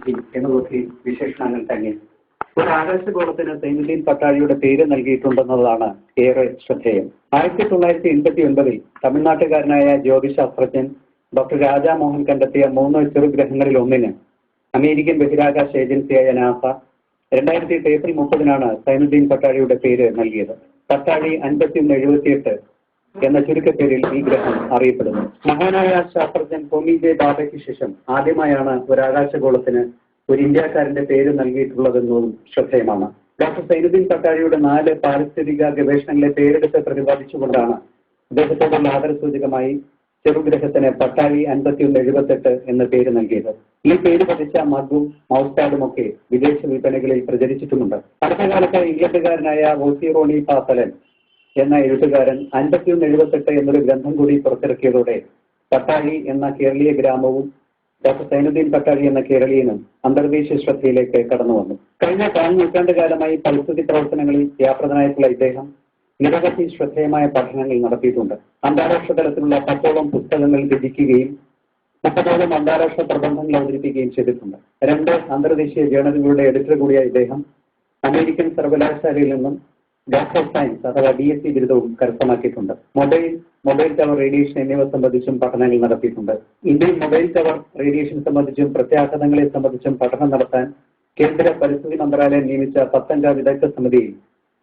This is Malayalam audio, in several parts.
സിദ്ധി എന്നുകൂടി വിശേഷണങ്ങൾ തന്നെ. ഒരു ആകാശഗോളത്തിന് സൈനുദ്ദീൻ പട്ടാഴിയുടെ പേര് നൽകിയിട്ടുണ്ടെന്നതാണ് ഏറെ ശ്രദ്ധേയം. 1989 തമിഴ്നാട്ടുകാരനായ ജ്യോതിശാസ്ത്രജ്ഞൻ ഡോക്ടർ രാജാമോഹൻ കണ്ടെത്തിയ 3 ചെറുഗ്രഹങ്ങളിൽ ഒന്നിന് അമേരിക്കൻ ബഹിരാകാശ ഏജൻസിയായ നാസ 2008 ഏപ്രിൽ 30 സൈനുദ്ദീൻ പട്ടാഴിയുടെ പേര് നൽകിയത്. പട്ടാഴി 5178 എന്ന ചുരുക്കപ്പേരിൽ ഈ ഗ്രഹം അറിയപ്പെടുന്നു. മഹാനായ ശാസ്ത്രജ്ഞൻ ഹോമി ജെ ബാബയ്ക്ക് ശേഷം ആദ്യമായാണ് ഒരു ആകാശഗോളത്തിന് ഒരു ഇന്ത്യക്കാരന്റെ പേര് നൽകിയിട്ടുള്ളതെന്നതും ശ്രദ്ധേയമാണ്. ഡോക്ടർ സൈനുദ്ദീൻ പട്ടാഴിയുടെ 4 പാരിസ്ഥിതിക ഗവേഷണങ്ങളെ പേരെടുത്ത് പ്രതിപാദിച്ചുകൊണ്ടാണ് അദ്ദേഹത്തോടുള്ള ആദരസൂചകമായി ചെറുഗ്രഹത്തിന് പട്ടാഴി 5178 എന്ന പേര് നൽകിയത്. ഈ പേര് പതിച്ച മഗ്ഗും മൗസ് പാഡും ഒക്കെ വിദേശ വിപണികളിൽ പ്രചരിച്ചിട്ടുമുണ്ട്. അടുത്ത കാലത്ത് ഇംഗ്ലണ്ടുകാരനായ ഓസിറോണി പാസലൻ എന്ന എഴുത്തുകാരൻ 5178 എന്നൊരു ഗ്രന്ഥം കൂടി പുറത്തിറക്കിയതോടെ പട്ടാഴി എന്ന കേരളീയ ഗ്രാമവും ഡോക്ടർ സൈനുദ്ദീൻ പട്ടാഴി എന്ന കേരളീയനും അന്തർദേശീയ ശ്രദ്ധയിലേക്ക് കടന്നു വന്നു. കഴിഞ്ഞ 4 നൂറ്റാണ്ടുകാലമായി പരിസ്ഥിതി പ്രവർത്തനങ്ങളിൽ വ്യാപൃതനായിട്ടുള്ള ഇദ്ദേഹം നിരവധി ശ്രദ്ധേയമായ പഠനങ്ങൾ നടത്തിയിട്ടുണ്ട്. അന്താരാഷ്ട്ര തലത്തിലുള്ള 10ഓളം പുസ്തകങ്ങൾ രചിക്കുകയും 30ഓളം അന്താരാഷ്ട്ര പ്രബന്ധങ്ങൾ അവതരിപ്പിക്കുകയും ചെയ്തിട്ടുണ്ട്. 2 അന്തർദേശീയ ജേണലുകളുടെ എഡിറ്റർ കൂടിയായ ഇദ്ദേഹം അമേരിക്കൻ സർവകലാശാലയിൽ നിന്നും ഡോക്ടർ ഓഫ് സയൻസ് അഥവാ DSc ബിരുദവും കരസ്ഥമാക്കിയിട്ടുണ്ട്. മൊബൈൽ ടവർ റേഡിയേഷൻ എന്നിവ സംബന്ധിച്ചും പഠനങ്ങൾ നടത്തിയിട്ടുണ്ട്. ഇന്ത്യയിൽ മൊബൈൽ ടവർ റേഡിയേഷൻ സംബന്ധിച്ചും പ്രത്യാഘാതങ്ങളെ സംബന്ധിച്ചും പഠനം നടത്താൻ കേന്ദ്ര പരിസ്ഥിതി മന്ത്രാലയം നിയമിച്ച 10 അംഗ വിദഗ്ധ സമിതിയിൽ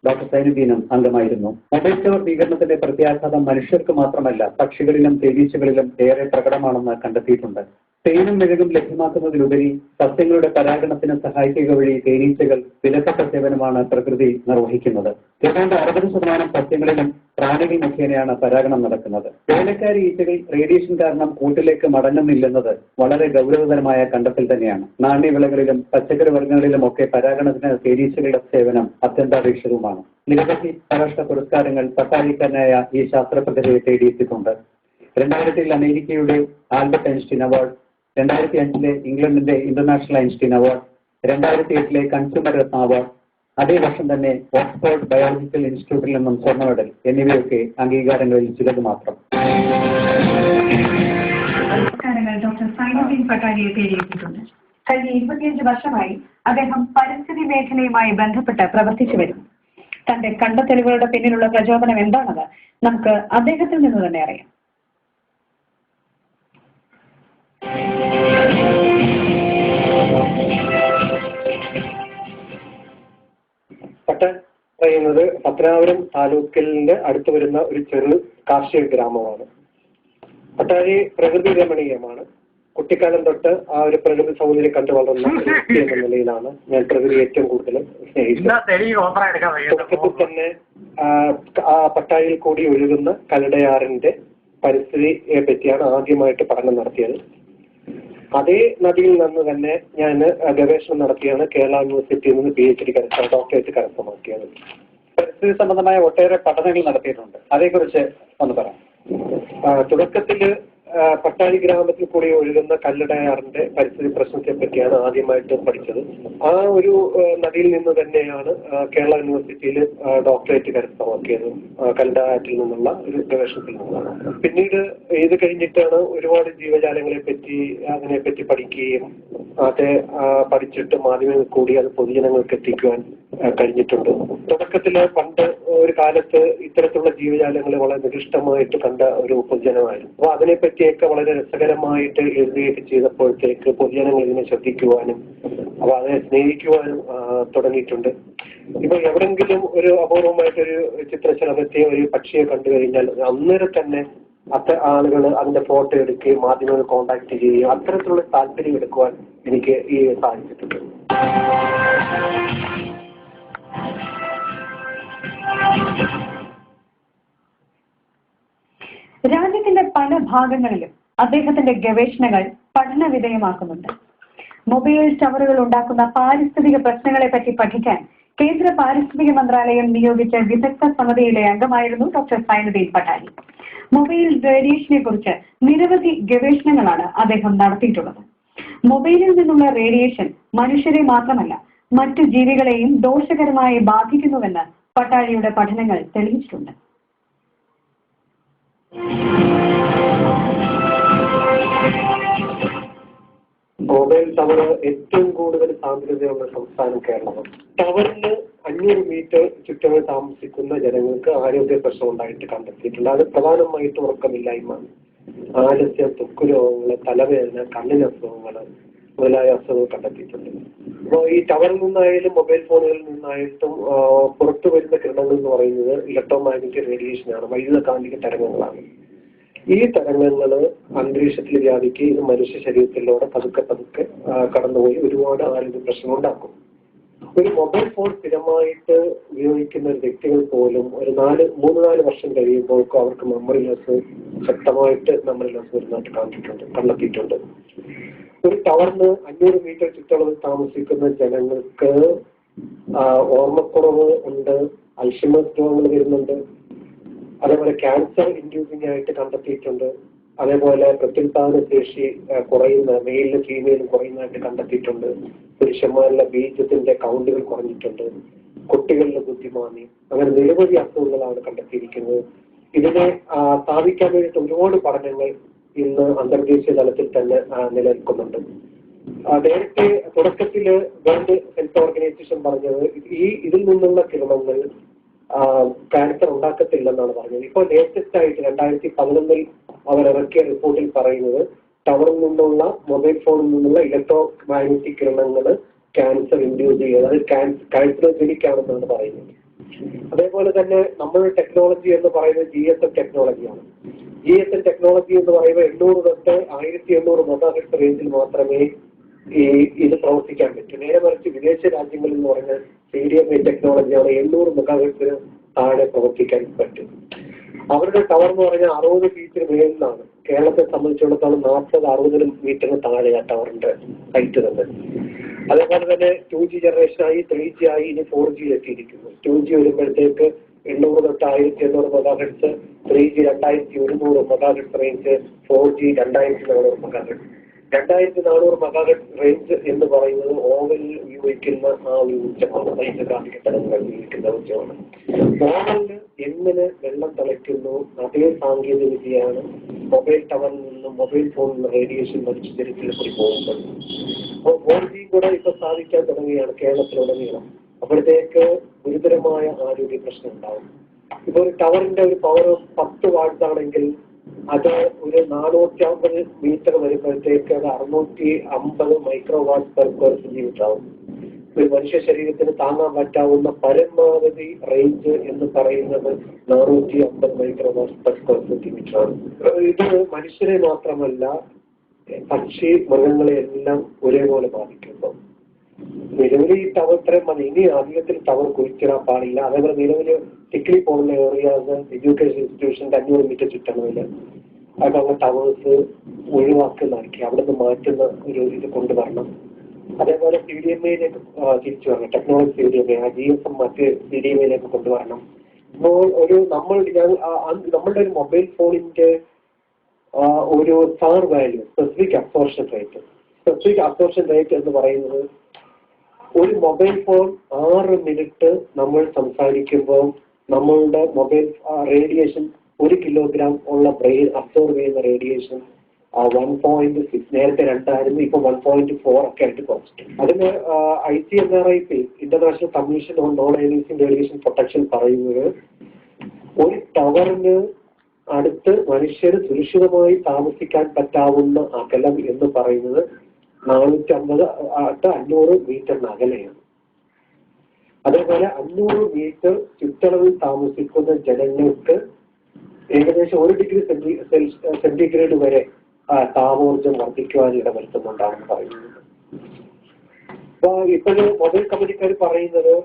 ഡോക്ടർ സൈനുദ്ദീനും അംഗമായിരുന്നു. മൊബൈൽ ടവർ ഭീകരണത്തിന്റെ പ്രത്യാഘാതം മനുഷ്യർക്ക് മാത്രമല്ല പക്ഷികളിലും തേനീച്ചകളിലും ഏറെ പ്രകടമാണെന്ന് കണ്ടെത്തിയിട്ടുണ്ട്. തേനും മെഴുകും ലഭ്യമാക്കുന്നതിലുപരി സസ്യങ്ങളുടെ പരാഗണത്തിന് സഹായിക്കുക വഴി തേനീച്ചകൾ വിലപ്പെട്ട സേവനമാണ് പ്രകൃതി നിർവഹിക്കുന്നത്. ഏതാണ്ട് 60% സസ്യങ്ങളിലും പ്രാണികൾ മുഖേനയാണ് പരാഗണം നടക്കുന്നത്. വേലക്കാരി ഈച്ചകൾ റേഡിയേഷൻ കാരണം കൂട്ടിലേക്ക് മടങ്ങുന്നില്ലെന്നത് വളരെ ഗൗരവതരമായ കണ്ടെത്തൽ തന്നെയാണ്. നാണ്യവിളകളിലും പച്ചക്കറി വർഗ്ഗങ്ങളിലും ഒക്കെ പരാഗണത്തിന് തേനീച്ചകളുടെ സേവനം അത്യന്താപേക്ഷിതവുമാണ്. നിരവധി അന്താരാഷ്ട്ര പുരസ്കാരങ്ങൾ പട്ടാഴിക്കാരനായ ഈ ശാസ്ത്ര പ്രതിഭയെ തേടിയെത്തിയിട്ടുണ്ട്. 2000 അമേരിക്കയുടെ ആൽബർട്ട് ഐൻസ്റ്റീൻ അവാർഡ്, 2005 ഇംഗ്ലണ്ടിന്റെ ഇന്റർനാഷണൽ ഐൻസ്റ്റീൻ അവാർഡ്, 2008 കൺസ്യൂമർ രത്ന അവാർഡ്, അതേ വർഷം തന്നെ ഓക്സ്ഫോർഡ് ബയോളജിക്കൽ ഇൻസ്റ്റിറ്റ്യൂട്ടിൽ നിന്നും സ്വർണ്ണ മെഡൽ എന്നിവയൊക്കെ അംഗീകാരങ്ങളിൽ ചിലത് മാത്രം. ഡോക്ടർ സൈനുദ്ദീൻ പട്ടാഴിയെ തേടിയെത്തിയിട്ടുണ്ട്. കഴിഞ്ഞ 25 വർഷമായി അദ്ദേഹം പരിസ്ഥിതി മേഖലയുമായി ബന്ധപ്പെട്ട് പ്രവർത്തിച്ചു വരുന്നു. തന്റെ കണ്ടെത്തലുകളുടെ പിന്നിലുള്ള പ്രചോദനം എന്താണെന്ന് നമുക്ക് അദ്ദേഹത്തിൽ നിന്ന് തന്നെ അറിയാം. പട്ടാൻ പറയുന്നത് പത്തനാപുരം താലൂക്കിന്റെ അടുത്ത് വരുന്ന ഒരു ചെറു കാർഷിക ഗ്രാമമാണ്. പട്ടാഴി പ്രകൃതി രമണീയമാണ്. കുട്ടിക്കാലം തൊട്ട് ആ ഒരു പ്രകൃതി സൗന്ദര്യം കണ്ടു വളർന്ന വ്യക്തി എന്ന നിലയിലാണ് ഞാൻ പ്രകൃതി ഏറ്റവും കൂടുതൽ സ്നേഹിച്ചത്. തുടക്കത്തിൽ തന്നെ ആ പട്ടാഴിയിൽ കൂടി ഒഴുകുന്ന കല്ലടയാറിന്റെ പരിസ്ഥിതിയെ പറ്റിയാണ് ആദ്യമായിട്ട് പഠനം നടത്തിയത്. അതേ നദിയിൽ നിന്ന് തന്നെ ഞാൻ ഗവേഷണം നടത്തിയാണ് കേരള യൂണിവേഴ്സിറ്റിയിൽ നിന്ന് PhD ഡോക്ടറേറ്റ് കരസ്ഥമാക്കിയത്. പരിസ്ഥിതി സംബന്ധമായ ഒട്ടേറെ പഠനങ്ങൾ നടത്തിയിട്ടുണ്ട്. അതേക്കുറിച്ച് ഒന്ന് പറയാം. തുടക്കത്തിൽ പട്ടാഴി ഗ്രാമത്തിൽ കൂടി ഒഴുകുന്ന കല്ലടയാറിന്റെ പരിസ്ഥിതി പ്രശ്നത്തെ പറ്റിയാണ് ആദ്യമായിട്ട് പഠിച്ചത്. ആ ഒരു നദിയിൽ നിന്ന് തന്നെയാണ് കേരള യൂണിവേഴ്സിറ്റിയിൽ ഡോക്ടറേറ്റ് കരസ്ഥമാക്കിയത്, കല്ലടയാറ്റിൽ നിന്നുള്ള ഒരു ഗവേഷണത്തിൽ നിന്നാണ്. പിന്നീട് ഇത് കഴിഞ്ഞിട്ടാണ് ഒരുപാട് ജീവജാലങ്ങളെ പറ്റി അതിനെപ്പറ്റി പഠിക്കുകയും അത് പഠിച്ചിട്ട് മാധ്യമങ്ങൾ കൂടി അത് പൊതുജനങ്ങൾക്ക് എത്തിക്കുവാൻ കഴിഞ്ഞിട്ടുണ്ട്. തുടക്കത്തില് പണ്ട് ഒരു കാലത്ത് ഇത്തരത്തിലുള്ള ജീവജാലങ്ങളെ വളരെ നികൃഷ്ടമായിട്ട് കണ്ട ഒരു പൊതുജനമായിരുന്നു. അപ്പൊ അതിനെപ്പറ്റിയൊക്കെ വളരെ രസകരമായിട്ട് എഴുതുകയൊക്കെ ചെയ്തപ്പോഴത്തേക്ക് പൊതുജനങ്ങൾ ഇതിനെ ശ്രദ്ധിക്കുവാനും അപ്പൊ അതിനെ സ്നേഹിക്കുവാനും തുടങ്ങിയിട്ടുണ്ട്. ഇപ്പൊ എവിടെങ്കിലും ഒരു അപൂർവമായിട്ടൊരു ചിത്രശലഭത്തെ ഒരു പക്ഷിയെ കണ്ടു കഴിഞ്ഞാൽ അന്നേരം തന്നെ ആളുകൾ അതിന്റെ ഫോട്ടോ എടുക്കുകയും മാധ്യമങ്ങൾ കോണ്ടാക്ട് ചെയ്യുകയും അത്തരത്തിലുള്ള താല്പര്യം എടുക്കുവാൻ എനിക്ക് ഈ സാധിച്ചിട്ടുണ്ട്. രാജ്യത്തിന്റെ പല ഭാഗങ്ങളിലും അദ്ദേഹത്തിന്റെ ഗവേഷണങ്ങൾ പഠന വിധേയമാക്കുന്നുണ്ട്. മൊബൈൽ ടവറുകൾ ഉണ്ടാക്കുന്ന പാരിസ്ഥിതിക പ്രശ്നങ്ങളെ പറ്റി പഠിക്കാൻ കേന്ദ്ര പാരിസ്ഥിതിക മന്ത്രാലയം നിയോഗിച്ച വിദഗ്ധ സമിതിയിലെ അംഗമായിരുന്നു ഡോക്ടർ സൈനുദ്ദീൻ പട്ടാഴി. മൊബൈൽ റേഡിയേഷനെ കുറിച്ച് നിരവധി ഗവേഷണങ്ങളാണ് അദ്ദേഹം നടത്തിയിട്ടുള്ളത്. മൊബൈലിൽ നിന്നുള്ള റേഡിയേഷൻ മനുഷ്യരെ മാത്രമല്ല മറ്റു ജീവികളെയും ദോഷകരമായി ബാധിക്കുന്നുവെന്ന് പട്ടാഴിയുടെ പഠനങ്ങൾ തെളിയിച്ചിട്ടുണ്ട്. മൊബൈൽ ടവർ ഏറ്റവും കൂടുതൽ സാന്ദ്രതയുള്ള സംസ്ഥാനം കേരളമാണ്. ടവറിന് 500 മീറ്റർ ചുറ്റളവ് താമസിക്കുന്ന ജനങ്ങൾക്ക് ആരോഗ്യ പ്രശ്നം ഉണ്ടായിട്ട് കണ്ടെത്തിയിട്ടുണ്ട്. അത് പ്രധാനമായിട്ട് ഉറക്കമില്ലായ്മ, ആലസ്യം, ത്വക്ക് രോഗങ്ങൾ, തലവേദന, കണ്ണിന് അസുഖങ്ങൾ മുതലായ അസുഖങ്ങൾ കണ്ടെത്തിയിട്ടുണ്ട്. അപ്പോൾ ഈ ടവറിൽ നിന്നായാലും മൊബൈൽ ഫോണുകളിൽ നിന്നായിട്ടും പുറത്തു വരുന്ന കിരണങ്ങൾ എന്ന് പറയുന്നത് ഇലക്ട്രോമാഗ്നറ്റിക് റേഡിയേഷനാണ്, വൈദ്യുതകാന്തിക തരംഗങ്ങളാണ്. ഈ തരംഗങ്ങൾ അന്തരീക്ഷത്തിൽ വ്യാപിക്കുക ഇത് മനുഷ്യ ശരീരത്തിലൂടെ പതുക്കെ പതുക്കെ കടന്നുപോയി ഒരുപാട് ആരോഗ്യ പ്രശ്നങ്ങൾ ഉണ്ടാക്കും. ഒരു മൊബൈൽ ഫോൺ സ്ഥിരമായിട്ട് ഉപയോഗിക്കുന്ന ഒരു വ്യക്തികൾ പോലും ഒരു 3-4 വർഷം കഴിയുമ്പോഴേക്കും അവർക്ക് മെമ്മറി ലോസ് ശക്തമായിട്ട് മെമ്മറി ലോസ് വരുന്നതായിട്ട് കണ്ടെത്തിയിട്ടുണ്ട്. ഒരു ടവറിന് 500 മീറ്റർ ചുറ്റളവിൽ താമസിക്കുന്ന ജനങ്ങൾക്ക് ഓർമ്മക്കുറവ് ഉണ്ട്, അൽഷിമേഴ്സ് രോഗങ്ങൾ വരുന്നുണ്ട്, അതേപോലെ ക്യാൻസർ ഇൻഡ്യൂസിംഗ് ആയിട്ട് കണ്ടെത്തിയിട്ടുണ്ട്, അതേപോലെ പ്രത്യുൽപാദന ശേഷി കുറയുന്ന മെയിലും ഫീമെയിലും കുറയുന്നതായിട്ട് കണ്ടെത്തിയിട്ടുണ്ട്, പുരുഷന്മാരിലെ ബീജത്തിന്റെ കൗണ്ടുകൾ കുറഞ്ഞിട്ടുണ്ട്, കുട്ടികളിലെ ബുദ്ധിമാന്യം, അങ്ങനെ നിരവധി അസുഖങ്ങളാണ് കണ്ടെത്തിയിരിക്കുന്നത്. ഇതിനെ സ്ഥാപിക്കാൻ വേണ്ടിയിട്ട് ഒരുപാട് പഠനങ്ങൾ ഇന്ന് അന്തർദേശീയ തലത്തിൽ തന്നെ നിലനിൽക്കുന്നുണ്ട്. നേരത്തെ തുടക്കത്തില് വേൾഡ് ഹെൽത്ത് ഓർഗനൈസേഷൻ പറഞ്ഞത് ഇതിൽ നിന്നുള്ള കിരണങ്ങൾ ക്യാൻസർ ഉണ്ടാക്കത്തില്ലെന്നാണ് പറഞ്ഞത്. ഇപ്പോൾ ലേറ്റസ്റ്റ് ആയിട്ട് 2011 അവർ ഇറക്കിയ റിപ്പോർട്ടിൽ പറയുന്നത് ടവറിൽ നിന്നുള്ള മൊബൈൽ ഫോണിൽ നിന്നുള്ള ഇലക്ട്രോ മാഗ്നറ്റിക് കിരണങ്ങൾ ക്യാൻസർ ഇൻഡ്യൂസ് ചെയ്യുക, അതായത് ക്യാൻസറോജനിക് ആണെന്നാണ് പറയുന്നത്. അതേപോലെ തന്നെ നമ്മുടെ ടെക്നോളജി എന്ന് പറയുന്നത് GSM ടെക്നോളജിയാണ്. GSM ടെക്നോളജി എന്ന് പറയുമ്പോൾ 800 തൊട്ട് 1800 മെഗാഹെർട്സ് റേഞ്ചിൽ മാത്രമേ ഇത് പ്രവർത്തിക്കാൻ പറ്റും. നേരെ മറിച്ച് വിദേശ രാജ്യങ്ങളിൽ എന്ന് പറഞ്ഞാൽ CDMA ടെക്നോളജിയാണ് 800 മെഗാഹെർട്സിന് താഴെ പ്രവർത്തിക്കാൻ പറ്റും. അവരുടെ ടവർ എന്ന് പറഞ്ഞാൽ 60 ഫീറ്റിന് മേലിലാണ്. കേരളത്തെ സംബന്ധിച്ചിടത്തോളം 40-60 മീറ്ററിന് താഴെ ആ ടവറിന്റെ ഹൈറ്റ് തന്നെ. അതേപോലെ തന്നെ 2G ജനറേഷൻ ആയി, 3G ആയി, ഇനി 4G എത്തിയിരിക്കുന്നു. 2G വരുമ്പോഴത്തേക്ക് 800 തൊട്ട് 1800 megahertz, 3G 2100 megahertz range, 4G 2400 megahertz. 2400 megahertz range എന്ന് പറയുന്നത് ഓവലിൽ ഉപയോഗിക്കുന്ന ആ ഒരു ഊർജ്ജമാണ്, വൈദ്യുതകാന്തിക തരംഗങ്ങൾ ഉപയോഗിക്കുന്ന ഊർജ്ജമാണ്. ഓവലിന് എങ്ങനെ വെള്ളം തിളയ്ക്കുന്നു അതേ സാങ്കേതിക വിദ്യയാണ് മൊബൈൽ ടവറിൽ നിന്നും മൊബൈൽ ഫോണിൽ നിന്ന് റേഡിയേഷൻ മനുഷ്യ ശരീരത്തിൽ കൂടി പോകുന്നത്. അപ്പോൾ 4G കൂടെ ഇപ്പൊ സ്ഥാപിക്കാൻ തുടങ്ങുകയാണ് കേരളത്തിലുടനീളം. അപ്പോഴത്തേക്ക് ഗുരുതരമായ ആരോഗ്യ പ്രശ്നം ഉണ്ടാവും. ഇപ്പൊ ഒരു ടവറിന്റെ ഒരു പവർ 10 വാട്ട്സ് ആണെങ്കിൽ അത് ഒരു 450 മീറ്റർ വരുമ്പോഴത്തേക്ക് അത് 650 micro watt per square centimetre ആവും. ഒരു മനുഷ്യ ശരീരത്തിന് താങ്ങാൻ പറ്റാവുന്ന പരമാവധി റേഞ്ച് എന്ന് പറയുന്നത് 450 micro watt per square centimetre ആണ്. ഇത് മനുഷ്യരെ മാത്രമല്ല പക്ഷി മൃഗങ്ങളെ എല്ലാം ഒരേപോലെ ബാധിക്കുന്നു. നിലവിൽ ഈ ടവർ ഇത്രയും മതി, ഇനി അധികത്തിൽ ടവർ കുഴിച്ചിടാൻ പാടില്ല. അതേപോലെ നിലവിൽ ടിക്കിലി പോകുന്ന ഏറിയാസ് എഡ്യൂക്കേഷൻ ഇൻസ്റ്റിറ്റ്യൂഷന്റെ 500 മീറ്റർ ചുറ്റളവില് അതൊക്കെ ടവേഴ്സ് ഒഴിവാക്കുന്നതായിരിക്കും, അവിടെ നിന്ന് മാറ്റുന്ന ഒരു ഇത് കൊണ്ടുവരണം. അതേപോലെ CDMAയിലേക്ക് തിരിച്ചു വരണം, ടെക്നോളജി CDMA, GSM മറ്റ് CDMAയിലേക്ക് കൊണ്ടുവരണം. അപ്പോൾ നമ്മളുടെ ഒരു മൊബൈൽ ഫോണിന്റെ ഒരു SAR value, specific absorption rate എന്ന് പറയുന്നത് ഒരു മൊബൈൽ ഫോൺ 6 മിനിറ്റ് നമ്മൾ സംസാരിക്കുമ്പോൾ നമ്മളുടെ മൊബൈൽ റേഡിയേഷൻ 1 കിലോഗ്രാം ഉള്ള ബ്രെയിൻ അബ്സോർവ് ചെയ്യുന്ന റേഡിയേഷൻ 1.6, നേരത്തെ 2 ആയിരുന്നു, ഇപ്പൊ 1.4 ഒക്കെ ആയിട്ട് കുറച്ചിട്ട്. അതിന് ICNRIP international commission on non ionizing radiation protection പറയുന്നത് ഒരു ടവറിന് അടുത്ത് മനുഷ്യർ സുരക്ഷിതമായി താമസിക്കാൻ പറ്റാവുന്ന അകലം എന്ന് പറയുന്നത് 450-500 മീറ്ററിന് അകലെയാണ്. അതേപോലെ 500 മീറ്റർ ചുറ്റളവിൽ താമസിക്കുന്ന ജനങ്ങൾക്ക് ഏകദേശം 1 ഡിഗ്രി സെന്റിഗ്രേഡ് വരെ താപോർജ്ജം വർദ്ധിക്കുവാൻ ഇടവരുത്തുന്നുണ്ടാണെന്ന് പറയുന്നത്. അപ്പൊ ഇപ്പോഴും മൊബൈൽ കമ്പനിക്കാർ പറയുന്നത്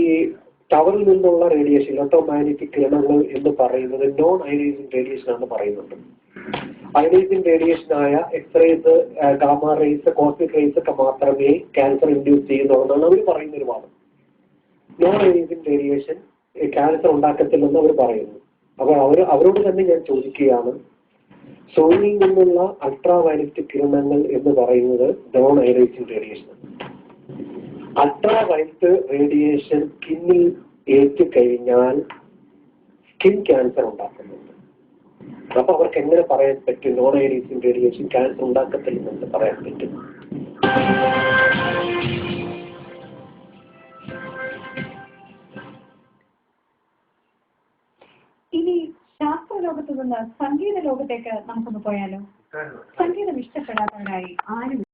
ഈ ടവറിൽ നിന്നുള്ള റേഡിയേഷൻ, ഇലക്ട്രോമാഗ്നറ്റിക് കിരണങ്ങൾ എന്ന് പറയുന്നത് നോൺ അയനൈസിംഗ് റേഡിയേഷൻ ആണെന്ന് പറയുന്നുണ്ട്. അയനൈസിംഗ് റേഡിയേഷനായ x rays, gamma rays, cosmic rays ഒക്കെ മാത്രമേ ക്യാൻസർ ഇൻഡ്യൂസ് ചെയ്യുന്നുള്ളതാണ് അവർ പറയുന്ന ഒരു വാദം. നോൺ അയനൈസിംഗ് റേഡിയേഷൻ ക്യാൻസർ ഉണ്ടാക്കത്തില്ലെന്ന് അവർ പറയുന്നു. അപ്പൊ അവരോട് തന്നെ ഞാൻ ചോദിക്കുകയാണ്, സോണിൽ നിന്നുള്ള അൾട്രാ വയലറ്റ് കിരണങ്ങൾ എന്ന് പറയുന്നത് non ionizing radiation. Ultra violet radiation സ്കിന്നിൽ ഏറ്റുകഴിഞ്ഞാൽ സ്കിൻ ക്യാൻസർ ഉണ്ടാക്കുന്നുണ്ട്. അപ്പൊ അവർക്ക് എങ്ങനെ പറയാൻ പറ്റും നോൺ ഏരിയസിൻ റേഡിയേഷൻ ക്യാൻസർ ഉണ്ടാക്കത്തില്ലെന്ന് പറയാൻ പറ്റും? ഇനി ശാസ്ത്ര ലോകത്തു നിന്ന് സംഗീത ലോകത്തേക്ക് നമുക്കൊന്ന് പോയാലോ? സംഗീതം ഇഷ്ടപ്പെടാത്തവരായി ആരും